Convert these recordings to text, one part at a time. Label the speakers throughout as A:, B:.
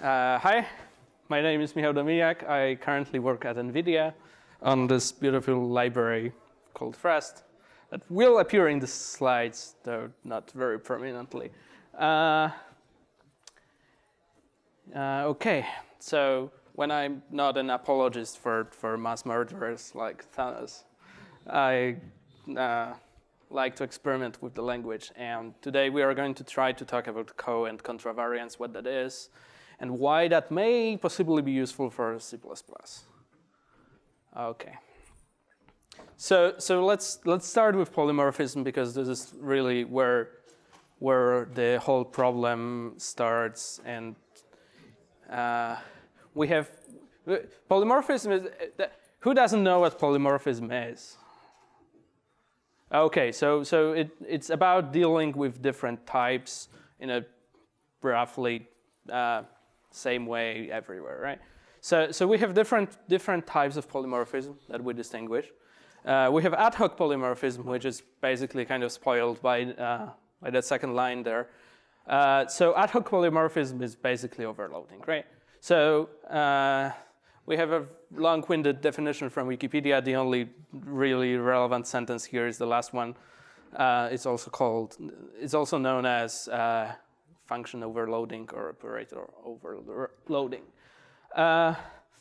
A: Hi, my name is Michał Dominiak. I currently work at Nvidia on this beautiful library called frowned that will appear in the slides, though not very prominently. Okay, so when I'm not an apologist for mass murderers like Thanos, I like to experiment with the language. And today we are going to try to talk about co and contravariance, what that is, and why that may possibly be useful for C++. Okay. So let's start with polymorphism, because this is really where the whole problem starts. And we have polymorphism is who doesn't know what polymorphism is? Okay, so it's about dealing with different types in a roughly same way everywhere, right? So we have different types of polymorphism that we distinguish. We have ad hoc polymorphism, which is basically kind of spoiled by that second line there. So ad hoc polymorphism is basically overloading, right? So we have a long-winded definition from Wikipedia. The only really relevant sentence here is the last one. It's also known as function overloading or operator overloading.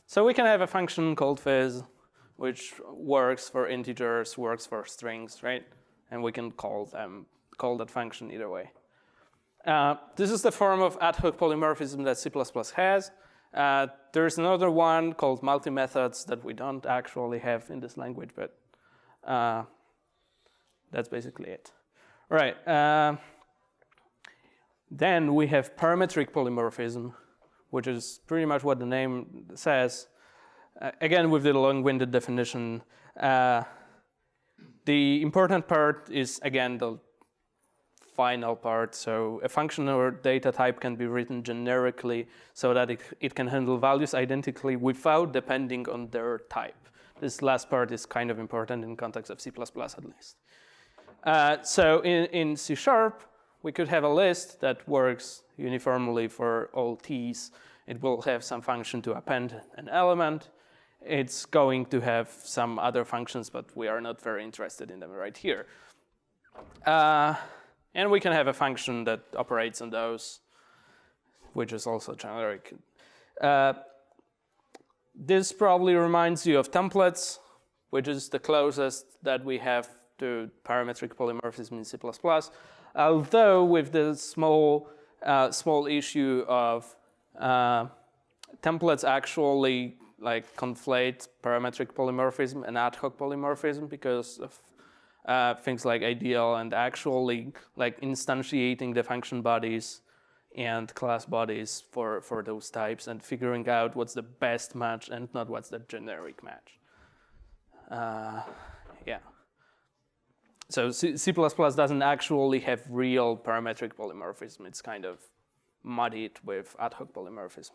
A: So we can have a function called phys, which works for integers, works for strings, right? And we can call that function either way. This is the form of ad hoc polymorphism that C++ has. There's another one called multi-methods that we don't actually have in this language, but that's basically it. All right. Then we have parametric polymorphism, which is pretty much what the name says. Again, with the long-winded definition. The important part is, again, the final part. So a function or data type can be written generically so that it can handle values identically without depending on their type. This last part is kind of important in context of C++ at least. So in C#, we could have a list that works uniformly for all t's. It will have some function to append an element. It's going to have some other functions, but we are not very interested in them right here. And we can have a function that operates on those, which is also generic. This probably reminds you of templates, which is the closest that we have to parametric polymorphism in C++. Although with the small issue of templates actually conflate parametric polymorphism and ad hoc polymorphism because of things like ideal and actually instantiating the function bodies and class bodies for those types and figuring out what's the best match and not what's the generic match. Yeah. So C++ doesn't actually have real parametric polymorphism. It's kind of muddied with ad hoc polymorphism.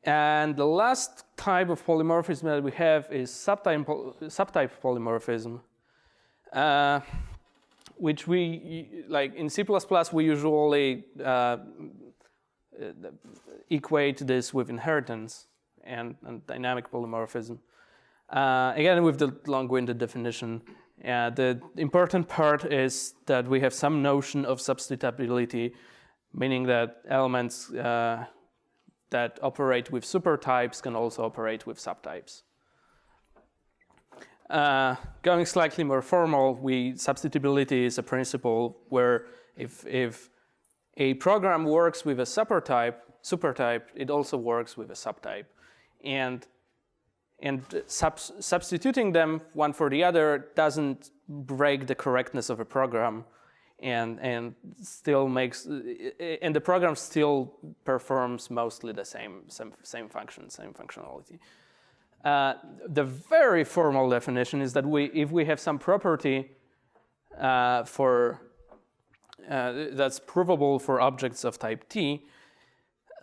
A: And the last type of polymorphism that we have is subtype polymorphism, which we, in C++, we usually equate this with inheritance and dynamic polymorphism. Again, with the long-winded definition. The important part is that we have some notion of substitutability, meaning that elements that operate with supertypes can also operate with subtypes. Going slightly more formal, substitutability is a principle where if a program works with a supertype, it also works with a subtype. And substituting them one for the other doesn't break the correctness of a program, and still makes, and the program still performs mostly the same function, same functionality. The very formal definition is that if we have some property that's provable for objects of type T,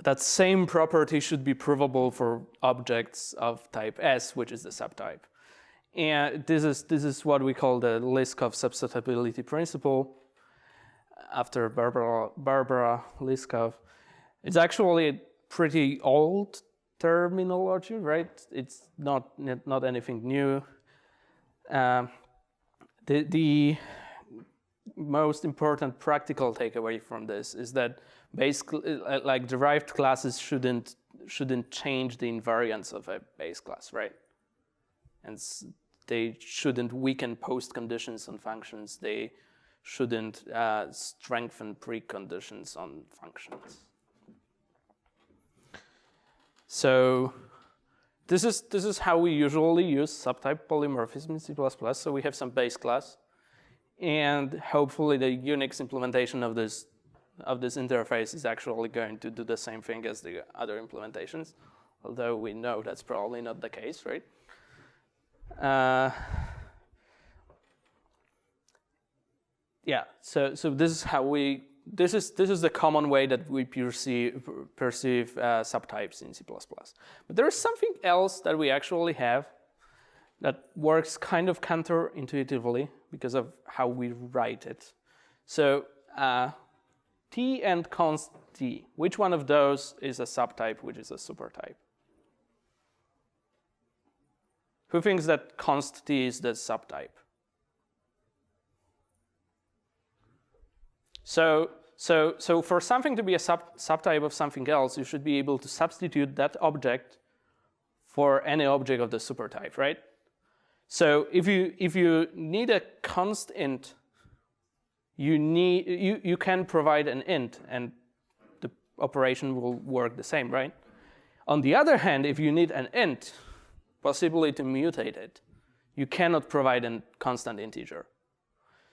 A: that same property should be provable for objects of type S, which is the subtype. And this is what we call the Liskov substitutability principle, after Barbara Liskov. It's actually a pretty old terminology, right? It's not anything new. The most important practical takeaway from this is that basically, like derived classes shouldn't change the invariance of a base class, right? And they shouldn't weaken post conditions on functions. They shouldn't strengthen preconditions on functions. So this is how we usually use subtype polymorphism in C++. So we have some base class, and hopefully the Unix implementation of this interface is actually going to do the same thing as the other implementations, although we know that's probably not the case, right? Yeah. So this is how we. This is the common way that we perceive subtypes in C++. But there is something else that we actually have that works kind of counterintuitively because of how we write it. So T and const T, which one of those is a subtype, which is a supertype? Who thinks that const T is the subtype? So for something to be a subtype of something else, you should be able to substitute that object for any object of the supertype, right? So if you need a const int, you can provide an int, and the operation will work the same, right? On the other hand, if you need an int, possibly to mutate it, you cannot provide a constant integer.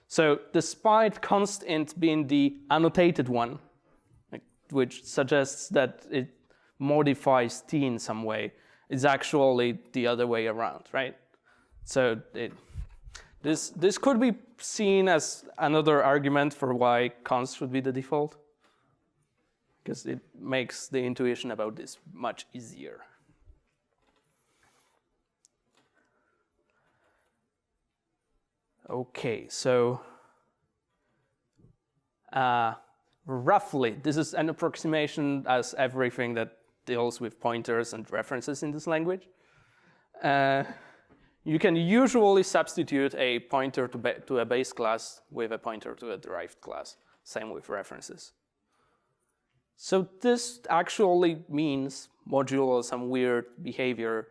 A: So despite const int being the annotated one, which suggests that it modifies T in some way, it's actually the other way around, right? So this could be seen as another argument for why const should be the default, because it makes the intuition about this much easier. Okay, so roughly, this is an approximation as everything that deals with pointers and references in this language. You can usually substitute a pointer to a base class with a pointer to a derived class. Same with references. So this actually means, modulo some weird behavior,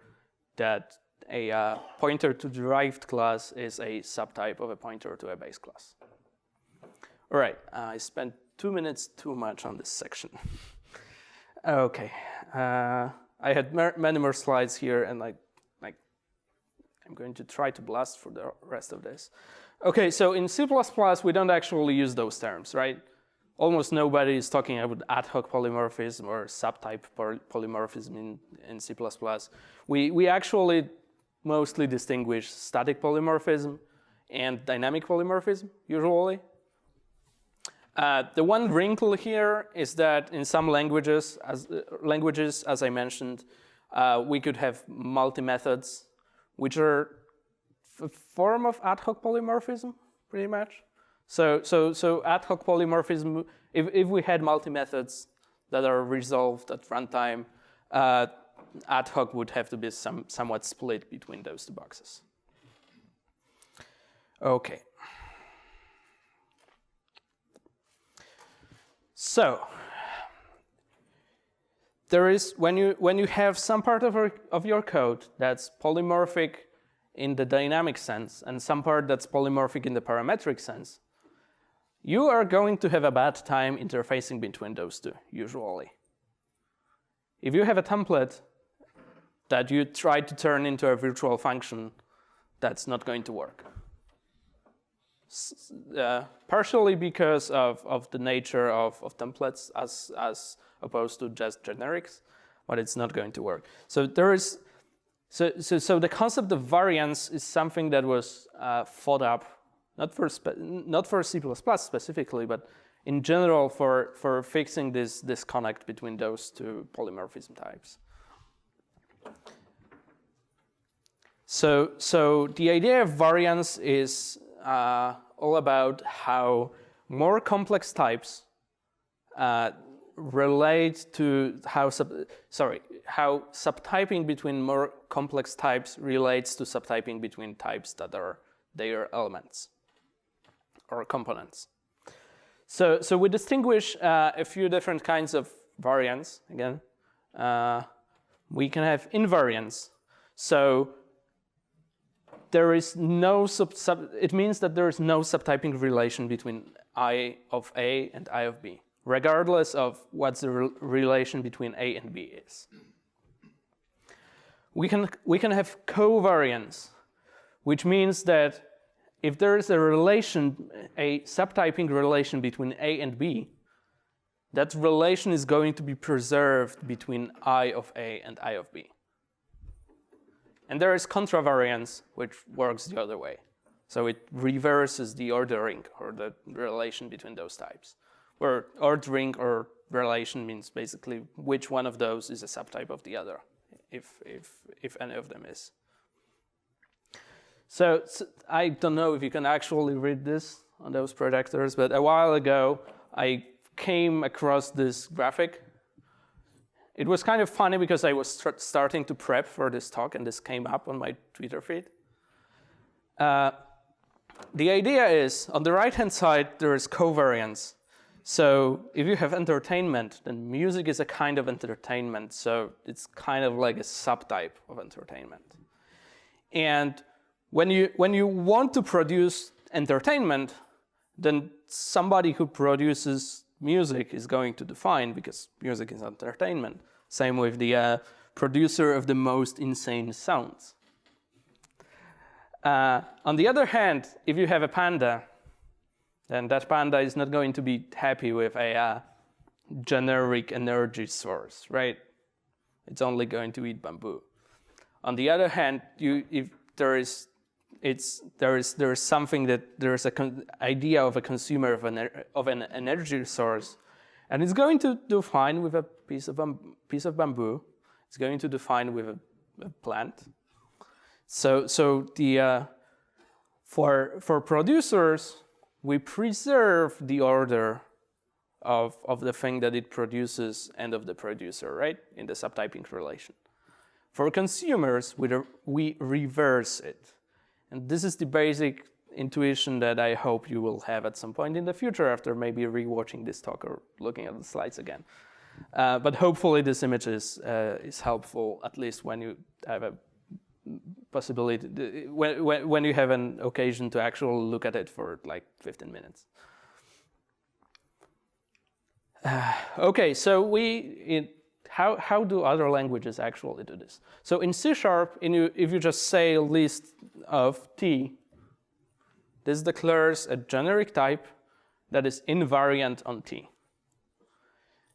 A: that a pointer to derived class is a subtype of a pointer to a base class. All right, I spent 2 minutes too much on this section. Okay, I had many more slides here, and I'm going to try to blast for the rest of this. Okay, so in C++, we don't actually use those terms, right? Almost nobody is talking about ad hoc polymorphism or subtype polymorphism in C++. We actually mostly distinguish static polymorphism and dynamic polymorphism, usually. The one wrinkle here is that in some languages, as I mentioned, we could have multi-methods, which are a form of ad hoc polymorphism, pretty much. So ad hoc polymorphism, if we had multi-methods that are resolved at runtime, ad hoc would have to be somewhat split between those two boxes. Okay. So there is, when you have some part of your code that's polymorphic in the dynamic sense and some part that's polymorphic in the parametric sense, you are going to have a bad time interfacing between those two, usually. If you have a template that you try to turn into a virtual function, that's not going to work. Partially because of the nature of templates as opposed to just generics, but it's not going to work. So so the concept of variance is something that was thought up not for C++ specifically, but in general for fixing this disconnect between those two polymorphism types. So the idea of variance is all about how more complex types relate to how subtyping between more complex types relates to subtyping between types that are their elements or components. So we distinguish a few different kinds of variance. Again, we can have invariance. So there is no it means that there is no subtyping relation between I of A and I of B, regardless of what the relation between A and B is. We can have covariance, which means that if there is a relation, a subtyping relation between A and B, that relation is going to be preserved between I of A and I of B. And there is contravariance, which works the other way. So it reverses the ordering or the relation between those types, where ordering or relation means basically which one of those is a subtype of the other, if any of them is. So I don't know if you can actually read this on those projectors, but a while ago I came across this graphic. It was kind of funny because I was starting to prep for this talk and this came up on my Twitter feed. The idea is, on the right-hand side, there is covariance. So if you have entertainment, then music is a kind of entertainment. So it's kind of like a subtype of entertainment. And when you want to produce entertainment, then somebody who produces music is going to define, because music is entertainment. Same with the producer of the most insane sounds. On the other hand, if you have a panda, then that panda is not going to be happy with a generic energy source, right? It's only going to eat bamboo. On the other hand, if there is something that there is an idea of a consumer of an energy source, and it's going to define with a piece of bamboo. It's going to define with a plant. So for producers, we preserve the order of the thing that it produces and of the producer, right, in the subtyping relation. For consumers, we reverse it. And this is the basic intuition that I hope you will have at some point in the future after maybe rewatching this talk or looking at the slides again. But hopefully this image is helpful, at least when you have a possibility, when you have an occasion to actually look at it for like 15 minutes. Okay, so how do other languages actually do this? So in C#, if you just say list of T, this declares a generic type that is invariant on T.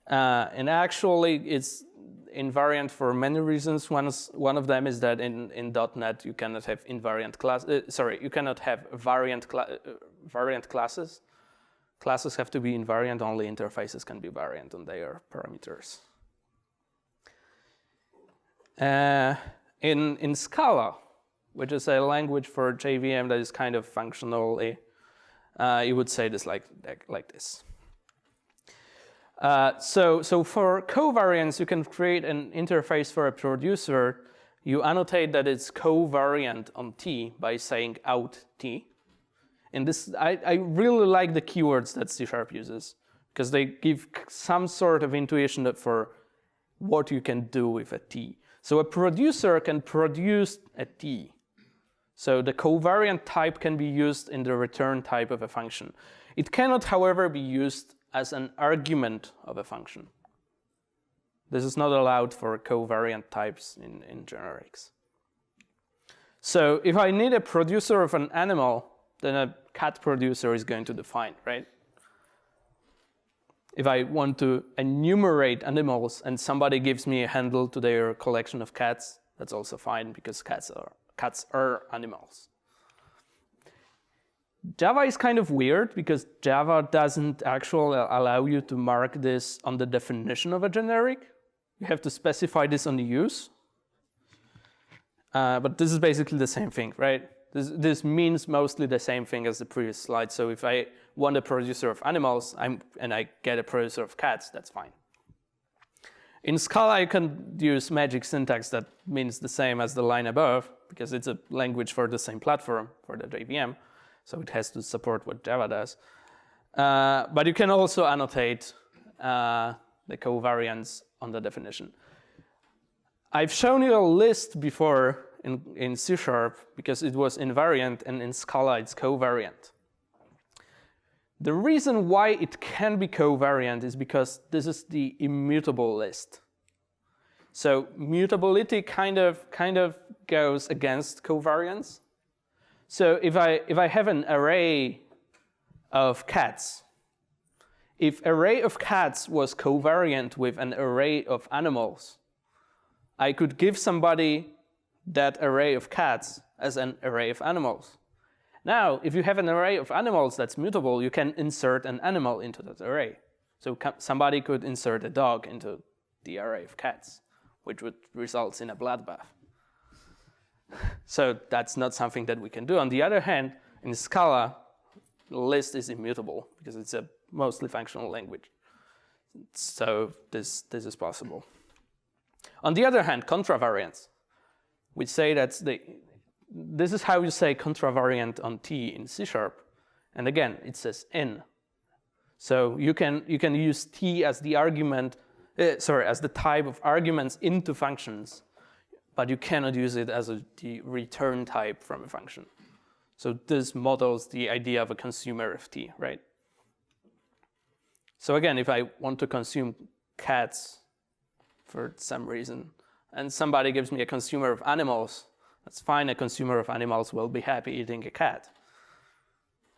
A: And actually, it's invariant for many reasons. One of them is that in .NET you cannot have invariant class. You cannot have variant classes. Classes have to be invariant. Only interfaces can be variant on their parameters. In Scala, which is a language for JVM that is kind of functionally, you would say this like this. So for covariance, you can create an interface for a producer. You annotate that it's covariant on T by saying out T. And this, I really like the keywords that C# uses, because they give some sort of intuition for what you can do with a T. So a producer can produce a T. So the covariant type can be used in the return type of a function. It cannot, however, be used as an argument of a function. This is not allowed for covariant types in generics. So if I need a producer of an animal, then a cat producer is going to define, right? If I want to enumerate animals and somebody gives me a handle to their collection of cats, that's also fine, because cats are animals. Java is kind of weird because Java doesn't actually allow you to mark this on the definition of a generic. You have to specify this on the use. But this is basically the same thing, right? This means mostly the same thing as the previous slide. So if I want a producer of animals and I get a producer of cats, that's fine. In Scala, you can use magic syntax that means the same as the line above, because it's a language for the same platform, for the JVM, so it has to support what Java does. But you can also annotate the covariance on the definition. I've shown you a list before in C#, because it was invariant, and in Scala it's covariant. The reason why it can be covariant is because this is the immutable list. So mutability kind of goes against covariance. So if I have an array of cats, if array of cats was covariant with an array of animals, I could give somebody that array of cats as an array of animals. Now, if you have an array of animals that's mutable, you can insert an animal into that array. So somebody could insert a dog into the array of cats, which would result in a bloodbath. So that's not something that we can do. On the other hand, in Scala, the list is immutable because it's a mostly functional language. So this is possible. On the other hand, contravariance. We say that this is how you say contravariant on T in C#. And again, it says in. So you can use T as the argument, as the type of arguments into functions, but you cannot use it as the return type from a function. So this models the idea of a consumer of T, right? So again, if I want to consume cats for some reason, and somebody gives me a consumer of animals, that's fine, a consumer of animals will be happy eating a cat,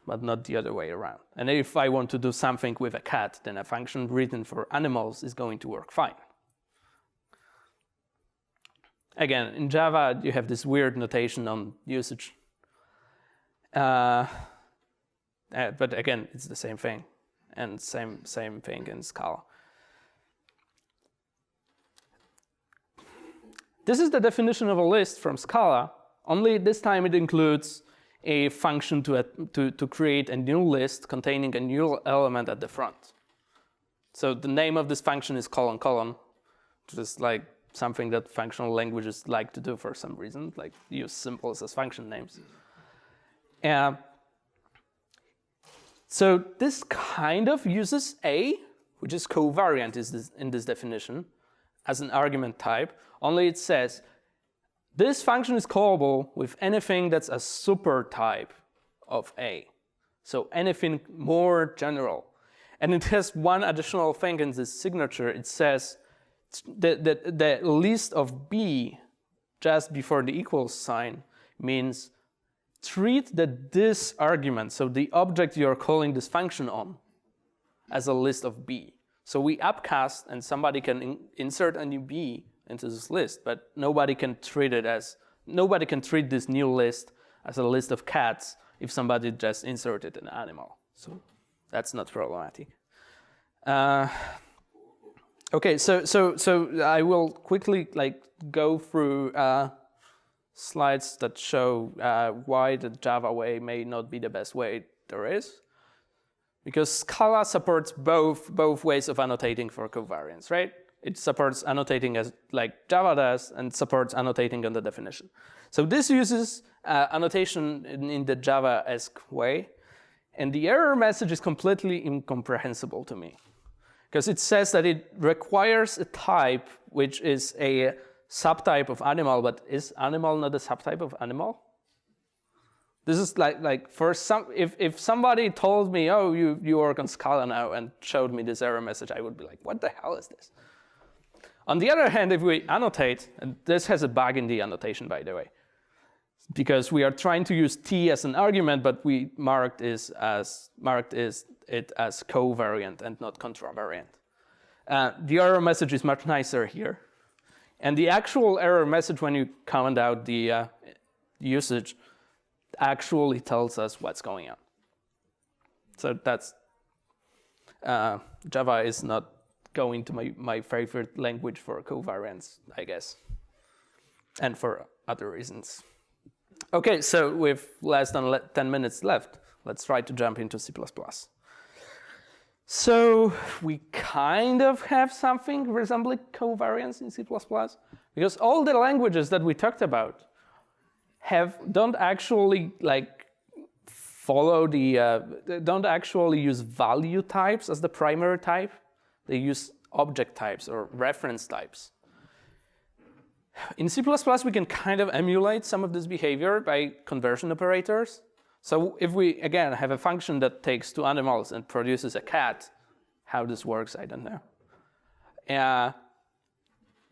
A: but not the other way around. And if I want to do something with a cat, then a function written for animals is going to work fine. Again, in Java, you have this weird notation on usage. But again, it's the same thing, and same thing in Scala. This is the definition of a list from Scala, only this time it includes a function to create a new list containing a new element at the front. So the name of this function is : which is like something that functional languages like to do for some reason, like use symbols as function names. So this kind of uses a, which is covariant in this definition, as an argument type, only it says this function is callable with anything that's a supertype of a. So anything more general. And it has one additional thing in this signature. It says the list of b just before the equals sign means treat this argument, so the object you're calling this function on, as a list of b. So we upcast and somebody can insert a new b into this list, but nobody can treat this new list as a list of cats if somebody just inserted an animal. So that's not problematic. Okay, so I will quickly go through slides that show why the Java way may not be the best way there is. Because Scala supports both ways of annotating for covariance, right? It supports annotating as like Java does and supports annotating on the definition. So this uses annotation in the Java-esque way. And the error message is completely incomprehensible to me. Because it says that it requires a type which is a subtype of animal, but is animal not a subtype of animal? This is like for some, if somebody told me, oh, you work on Scala now and showed me this error message, I would be like, what the hell is this? On the other hand, if we annotate, and this has a bug in the annotation, by the way, because we are trying to use t as an argument, but we marked it as covariant and not contravariant. The error message is much nicer here. And the actual error message, when you comment out the usage, actually tells us what's going on. So that's, Java is not going to my favorite language for covariance, I guess, and for other reasons. Okay, so with less than 10 minutes left, let's try to jump into C++. So we kind of have something resembling covariance in C++, because all the languages that we talked about don't actually follow don't actually use value types as the primary type. They use object types or reference types. In C++, we can kind of emulate some of this behavior by conversion operators. So if we, again, have a function that takes two animals and produces a cat, how this works, I don't know.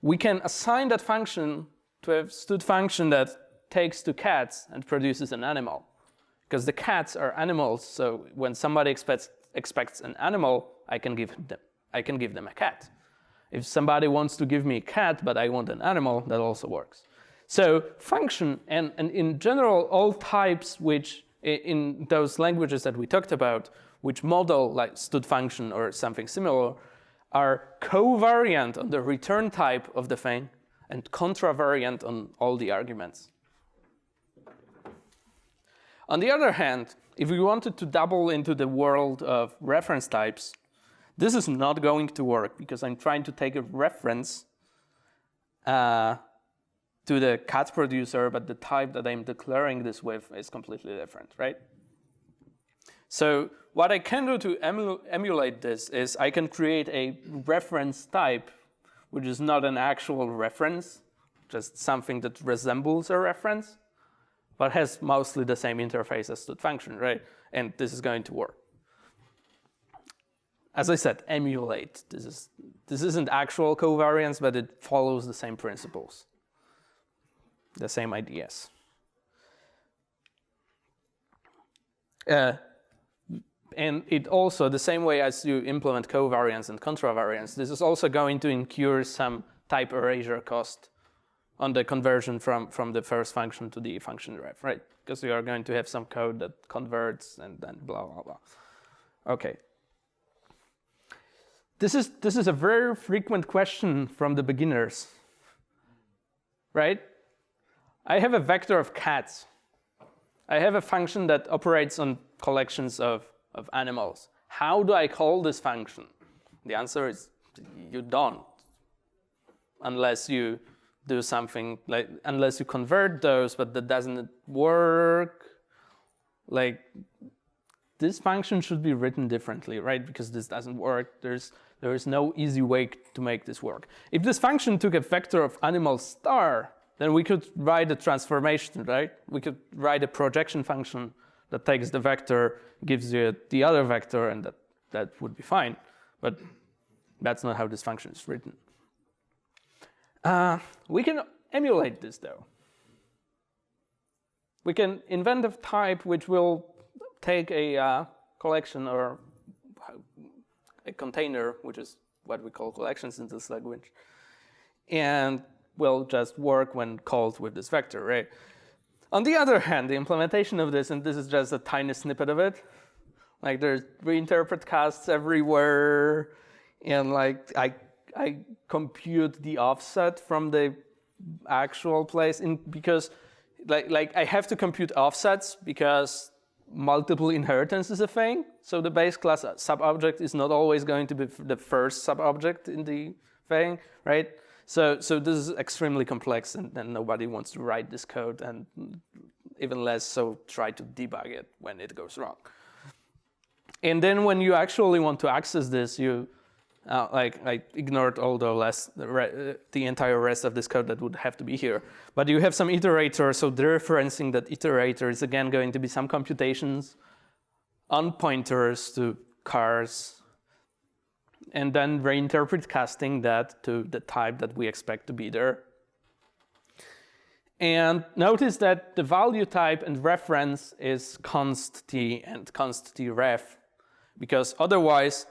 A: We can assign that function to a stud function that takes two cats and produces an animal. Because the cats are animals, so when somebody expects an animal, I can give them a cat. If somebody wants to give me a cat, but I want an animal, that also works. So function, and in general, all types which, in those languages that we talked about, which model like stud function or something similar, are covariant on the return type of the thing and contravariant on all the arguments. On the other hand, if we wanted to double into the world of reference types, this is not going to work because I'm trying to take a reference to the cat producer, but the type that I'm declaring this with is completely different, right? So what I can do to emulate this is I can create a reference type, which is not an actual reference, just something that resembles a reference, but has mostly the same interface as stud function, right? And this is going to work. As I said, emulate. This isn't actual covariance, but it follows the same principles, the same ideas. And it also, the same way as you implement covariance and contravariance, this is also going to incur some type erasure cost on the conversion from the first function to the function ref, right? Because you are going to have some code that converts and then blah, blah, blah. Okay. This is a very frequent question from the beginners, right? I have a vector of cats. I have a function that operates on collections of animals. How do I call this function? The answer is you don't, unless you do something unless you convert those, but that doesn't work. This function should be written differently, right? Because this doesn't work. There is no easy way to make this work. If this function took a vector of animal star, then we could write a transformation, right? We could write a projection function that takes the vector, gives you the other vector, and that would be fine. But that's not how this function is written. We can emulate this, though. We can invent a type which will take a collection or a container, which is what we call collections in this language, and will just work when called with this vector, right? On the other hand, the implementation of this, and this is just a tiny snippet of it, there's reinterpret casts everywhere, and I compute the offset from the actual place because I have to compute offsets because multiple inheritance is a thing. So the base class subobject is not always going to be the first subobject in the thing, right? So this is extremely complex, and nobody wants to write this code, and even less so try to debug it when it goes wrong. And then when you actually want to access this, you I ignored all the entire rest of this code that would have to be here. But you have some iterator, so dereferencing that iterator is again going to be some computations on pointers to cars, and then reinterpret casting that to the type that we expect to be there. And notice that the value type and reference is const t and const t ref, because otherwise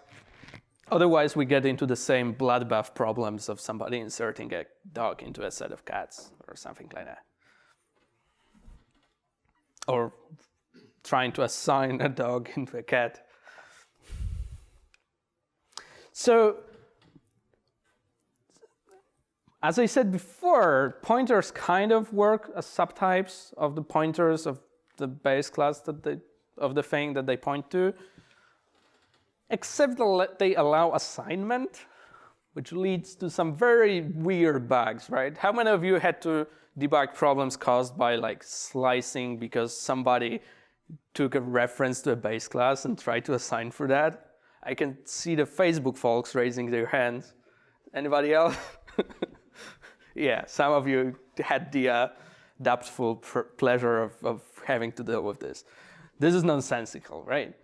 A: we get into the same bloodbath problems of somebody inserting a dog into a set of cats or something like that. Or trying to assign a dog into a cat. So, as I said before, pointers kind of work as subtypes of the pointers of the base class of the thing that they point to. except that they allow assignment, which leads to some very weird bugs, right? How many of you had to debug problems caused by like slicing because somebody took a reference to a base class and tried to assign for that? I can see the Facebook folks raising their hands. Anybody else? Yeah, some of you had the doubtful pleasure of having to deal with this. This is nonsensical, right?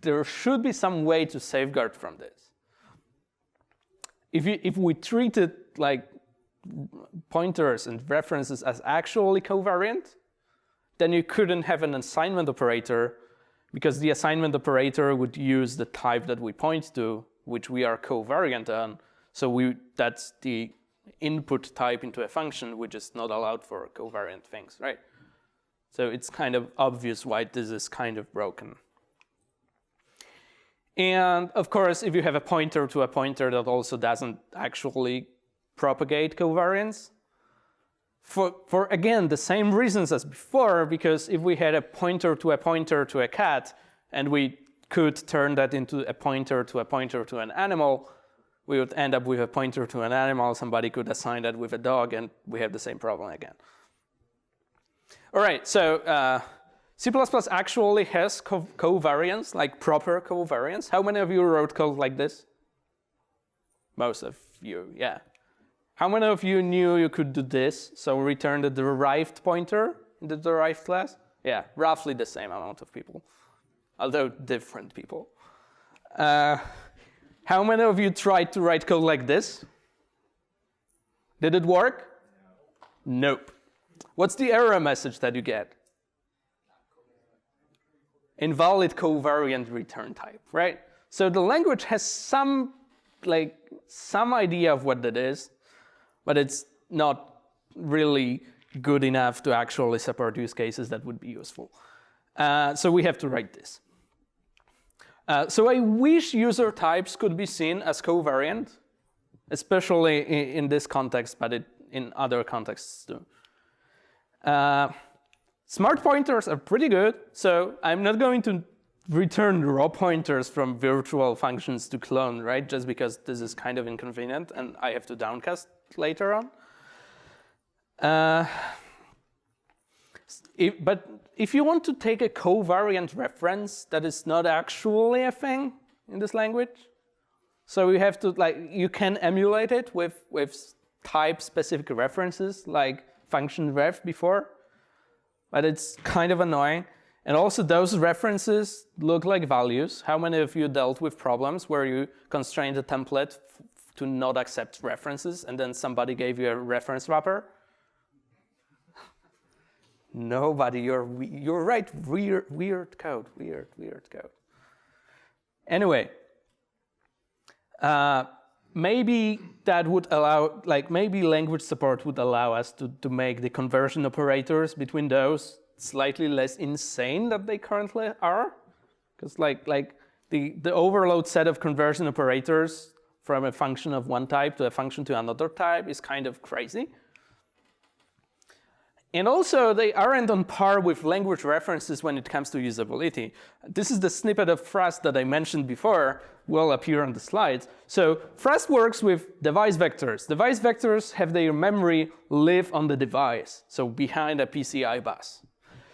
A: There should be some way to safeguard from this. If we treated like pointers and references as actually covariant, then you couldn't have an assignment operator, because the assignment operator would use the type that we point to, which we are covariant on. So that's the input type into a function, which is not allowed for covariant things, right? So it's kind of obvious why this is kind of broken. And of course, if you have a pointer to a pointer that also doesn't actually propagate covariance, for again, the same reasons as before, because if we had a pointer to a cat, and we could turn that into a pointer to an animal, we would end up with a pointer to an animal. Somebody could assign that with a dog, and we have the same problem again. All right, so C++ actually has covariance, like proper covariance. How many of you wrote code like this? Most of you, yeah. How many of you knew you could do this? So return the derived pointer in the derived class? Yeah, roughly the same amount of people, although different people. How many of you tried to write code like this? Did it work? No. Nope. What's the error message that you get? Invalid covariant return type, right? So the language has some idea of what that is, but it's not really good enough to actually support use cases that would be useful. So we have to write this. So I wish user types could be seen as covariant, especially in this context, but in other contexts too. Smart pointers are pretty good, so I'm not going to return raw pointers from virtual functions to clone, right? Just because this is kind of inconvenient and I have to downcast later on. But if you want to take a covariant reference that is not actually a thing in this language, so you have to you can emulate it with type-specific references like function ref before, but it's kind of annoying. And also those references look like values. How many of you dealt with problems where you constrained a template to not accept references and then somebody gave you a reference wrapper? Nobody, you're right, weird code. Anyway, maybe that would allow, maybe language support would allow us to make the conversion operators between those slightly less insane than they currently are. Because the overload set of conversion operators from a function of one type to a function to another type is kind of crazy. And also, they aren't on par with language references when it comes to usability. This is the snippet of Frost that I mentioned before, will appear on the slides. So Frost works with device vectors. Device vectors have their memory live on the device, so behind a PCI bus.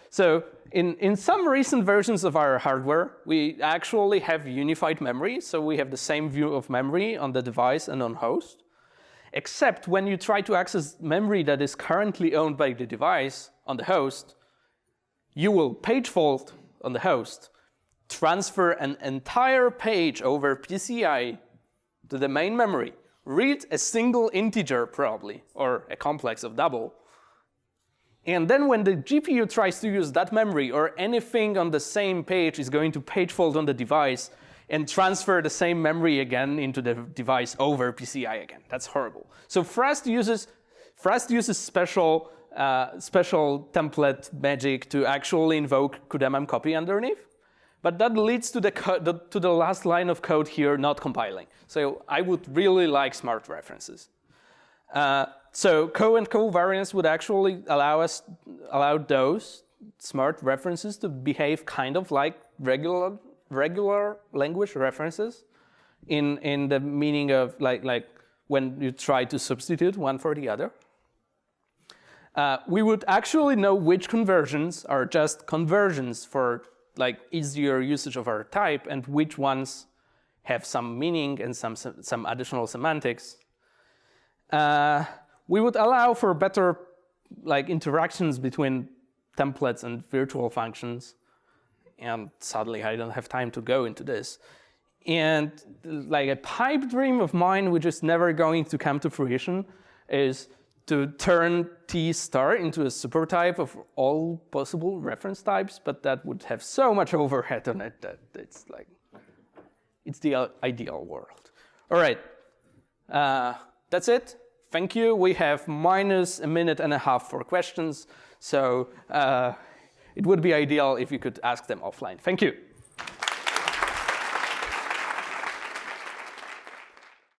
A: So in some recent versions of our hardware, we actually have unified memory, so we have the same view of memory on the device and on host. Except when you try to access memory that is currently owned by the device on the host, you will page fault on the host, transfer an entire page over PCI to the main memory, read a single integer probably, or a complex of double, and then when the GPU tries to use that memory or anything on the same page is going to page fault on the device and transfer the same memory again into the device over PCI again. That's horrible. So Frost uses special template magic to actually invoke CUDA copy underneath, but that leads to the last line of code here not compiling. So I would really like smart references. So co and covariance would actually allow those smart references to behave kind of like regular regular language references in the meaning of like when you try to substitute one for the other. We would actually know which conversions are just conversions for like easier usage of our type and which ones have some meaning and some additional semantics. We would allow for better like interactions between templates and virtual functions. And sadly, I don't have time to go into this. And like a pipe dream of mine, which is never going to come to fruition, is to turn T star into a supertype of all possible reference types, but that would have so much overhead on it that it's like, it's the ideal world. All right, that's it. Thank you. We have minus a minute and a half for questions, so it would be ideal if you could ask them offline. Thank you.